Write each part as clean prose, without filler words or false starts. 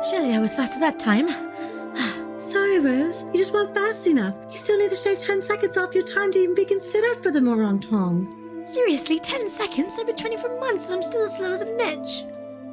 Surely I was faster that time. Sorry, Rose. You just weren't fast enough. You still need to shave 10 seconds off your time to even be considered for the Morag Tong. Seriously, 10 seconds? I've been training for months and I'm still as slow as an itch.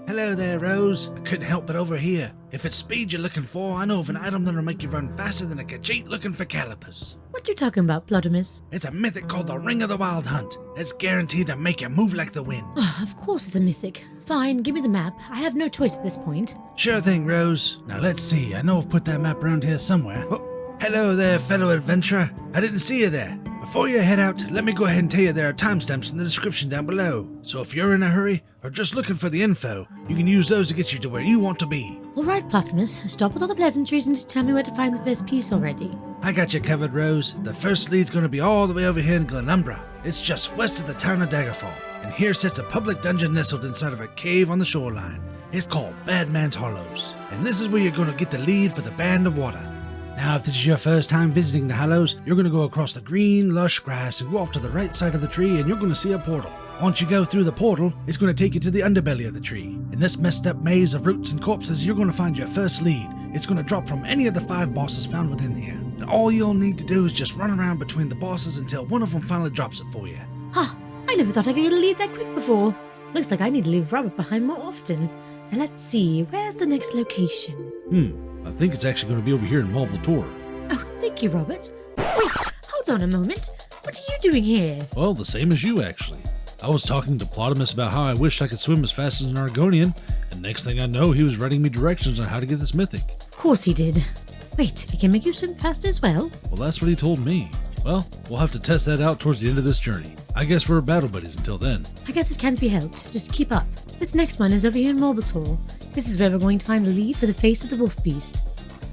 Hello there, Rose. I couldn't help but overhear. If it's speed you're looking for, I know of an item that'll make you run faster than a Khajiit looking for calipers. What you talking about, Plotimus? It's a mythic called the Ring of the Wild Hunt. It's guaranteed to make you move like the wind. Oh, of course it's a mythic. Fine, give me the map. I have no choice at this point. Sure thing, Rose. Now let's see. I know I've put that map around here somewhere. Oh, hello there, fellow adventurer. I didn't see you there. Before you head out, let me go ahead and tell you there are timestamps in the description down below. So if you're in a hurry or just looking for the info, you can use those to get you to where you want to be. Alright, Plotimus, stop with all the pleasantries and just tell me where to find the first piece already. I got you covered, Rose. The first lead's gonna be all the way over here in Glenumbra. It's just west of the town of Daggerfall, and here sits a public dungeon nestled inside of a cave on the shoreline. It's called Bad Man's Hollows, and this is where you're gonna get the lead for the Band of Water. Now, if this is your first time visiting the Hollows, you're gonna go across the green, lush grass and go off to the right side of the tree, and you're gonna see a portal. Once you go through the portal, it's gonna take you to the underbelly of the tree. In this messed up maze of roots and corpses, you're gonna find your first lead. It's gonna drop from any of the 5 bosses found within here. And all you'll need to do is just run around between the bosses until one of them finally drops it for you. Huh, I never thought I could get a lead that quick before. Looks like I need to leave Robert behind more often. Now let's see, where's the next location? I think it's actually going to be over here in Marble Tor. Oh, thank you, Robert. Wait, hold on a moment. What are you doing here? Well, the same as you, actually. I was talking to Plotimus about how I wish I could swim as fast as an Argonian, and next thing I know, he was writing me directions on how to get this mythic. Of course he did. Wait, he can make you swim fast as well? Well, that's what he told me. Well, we'll have to test that out towards the end of this journey. I guess we're battle buddies until then. I guess it can't be helped. Just keep up. This next one is over here in Marble Tor. This is where we're going to find the lead for the face of the wolf beast.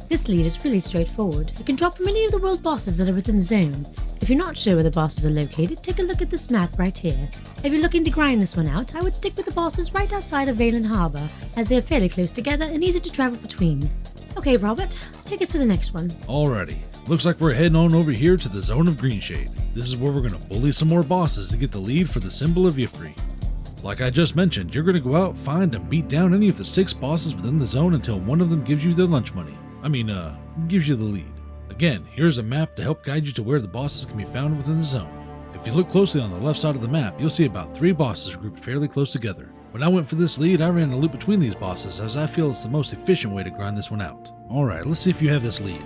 This lead is really straightforward. You can drop from any of the world bosses that are within the zone. If you're not sure where the bosses are located, take a look at this map right here. If you're looking to grind this one out, I would stick with the bosses right outside of Valen Harbor, as they're fairly close together and easy to travel between. Okay, Robert, take us to the next one. Alrighty. Looks like we're heading on over here to the Zone of Greenshade. This is where we're going to bully some more bosses to get the lead for the symbol of Y'ffre. Like I just mentioned, you're going to go out, find, and beat down any of the 6 bosses within the zone until one of them gives you their lunch money. Gives you the lead. Again, here's a map to help guide you to where the bosses can be found within the zone. If you look closely on the left side of the map, you'll see about 3 bosses grouped fairly close together. When I went for this lead, I ran a loop between these bosses as I feel it's the most efficient way to grind this one out. Alright, let's see if you have this lead.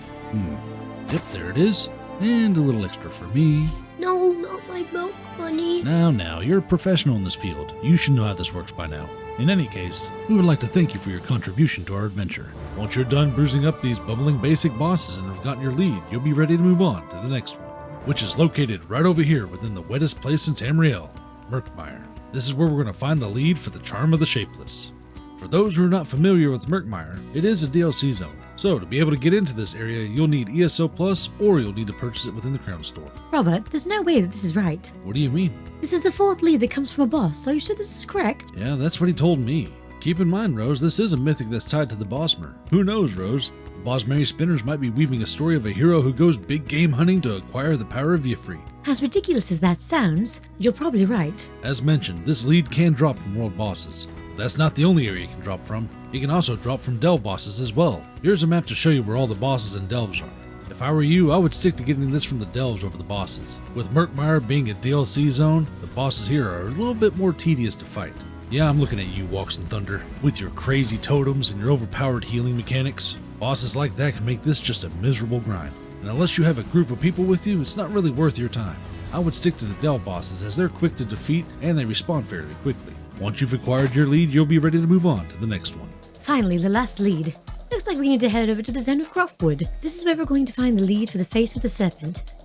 Yep, there it is. And a little extra for me. No, not my milk money. Now, you're a professional in this field. You should know how this works by now. In any case, we would like to thank you for your contribution to our adventure. Once you're done bruising up these bubbling basic bosses and have gotten your lead, you'll be ready to move on to the next one, which is located right over here within the wettest place in Tamriel, Murkmire. This is where we're going to find the lead for the Charm of the Shapeless. For those who are not familiar with Murkmire, it is a DLC zone, so to be able to get into this area, you'll need ESO Plus or you'll need to purchase it within the Crown Store. Robert, there's no way that this is right. What do you mean? This is the 4th lead that comes from a boss. Are you sure this is correct? Yeah, that's what he told me. Keep in mind, Rose, this is a mythic that's tied to the Bosmer. Who knows, Rose? The Bosmary spinners might be weaving a story of a hero who goes big game hunting to acquire the power of Y'ffre. As ridiculous as that sounds, you're probably right. As mentioned, this lead can drop from world bosses. But that's not the only area you can drop from. You can also drop from delve bosses as well. Here's a map to show you where all the bosses and delves are. If I were you, I would stick to getting this from the delves over the bosses. With Murkmire being a DLC zone, the bosses here are a little bit more tedious to fight. Yeah, I'm looking at you, Walks and Thunder, with your crazy totems and your overpowered healing mechanics. Bosses like that can make this just a miserable grind. And unless you have a group of people with you, it's not really worth your time. I would stick to the delve bosses as they're quick to defeat and they respawn fairly quickly. Once you've acquired your lead, you'll be ready to move on to the next one. Finally, the last lead. Looks like we need to head over to the Zone of Cropwood. This is where we're going to find the lead for the face of the Serpent.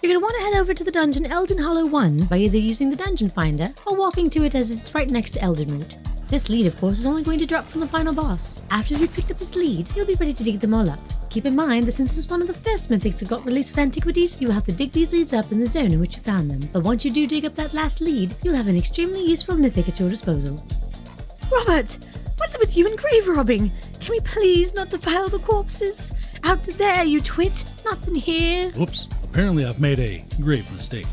You're going to want to head over to the dungeon Elden Hollow 1 by either using the dungeon finder or walking to it as it's right next to Eldenroot. This lead, of course, is only going to drop from the final boss. After you've picked up this lead, you'll be ready to dig them all up. Keep in mind that since this is one of the first mythics that got released with antiquities, you will have to dig these leads up in the zone in which you found them. But once you do dig up that last lead, you'll have an extremely useful mythic at your disposal. Robert! What's up with you and grave robbing? Can we please not defile the corpses? Out there, you twit! Nothing here! Whoops, apparently I've made a grave mistake.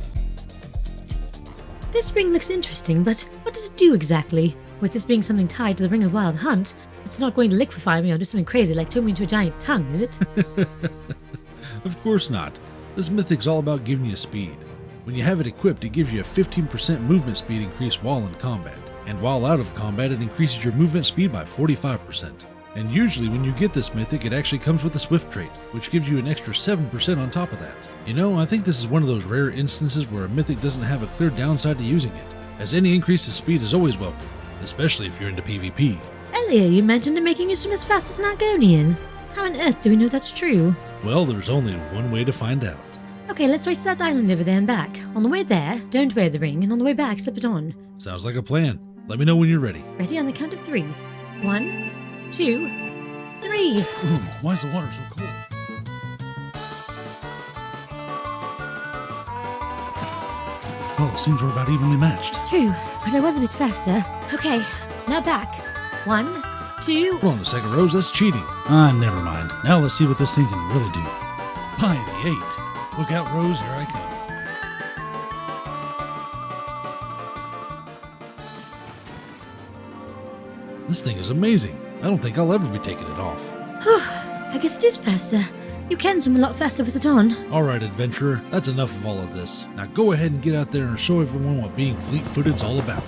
This ring looks interesting, but what does it do exactly? With this being something tied to the Ring of Wild Hunt, It's not going to liquefy me or do something crazy like turn me into a giant tongue, is it? Of course not. This mythic's all about giving you speed. When you have it equipped, it gives you a 15% movement speed increase while in combat. And while out of combat, it increases your movement speed by 45%. And usually when you get this mythic, it actually comes with a swift trait, which gives you an extra 7% on top of that. You know, I think this is one of those rare instances where a mythic doesn't have a clear downside to using it, as any increase in speed is always welcome, especially if you're into PvP. Earlier you mentioned it making you swim as fast as an Argonian. How on earth do we know that's true? Well, there's only one way to find out. Okay, let's race to that island over there and back. On the way there, don't wear the ring, and on the way back, slip it on. Sounds like a plan. Let me know when you're ready. Ready on the count of 3. 1, 2, 3. Ooh, why is the water so cold? Well, it seems we're about evenly matched. True, but I was a bit faster. Okay, now back. 1, 2. Hold on a second, Rose, that's cheating. Never mind. Now let's see what this thing can really do. By the 8. Look out, Rose, here I come. This thing is amazing. I don't think I'll ever be taking it off. I guess it is faster. You can swim a lot faster with it on. Alright, adventurer, that's enough of all of this. Now go ahead and get out there and show everyone what being fleet-footed's all about.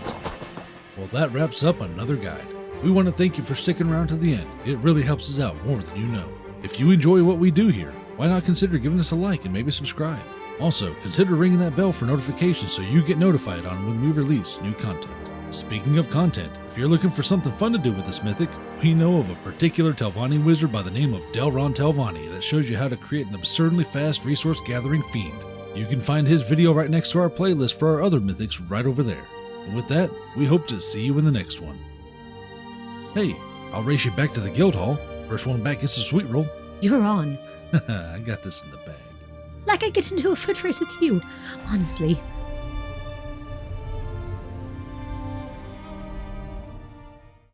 Well, that wraps up another guide. We want to thank you for sticking around to the end. It really helps us out more than you know. If you enjoy what we do here, why not consider giving us a like and maybe subscribe? Also, consider ringing that bell for notifications so you get notified on when we release new content. Speaking of content, if you're looking for something fun to do with this mythic, we know of a particular Telvanni wizard by the name of Delron Telvanni that shows you how to create an absurdly fast resource gathering fiend. You can find his video right next to our playlist for our other mythics right over there. And with that, we hope to see you in the next one. Hey, I'll race you back to the guild hall. First one back gets a sweet roll. You're on. I got this in the bag. Like I get into a foot race with you. Honestly,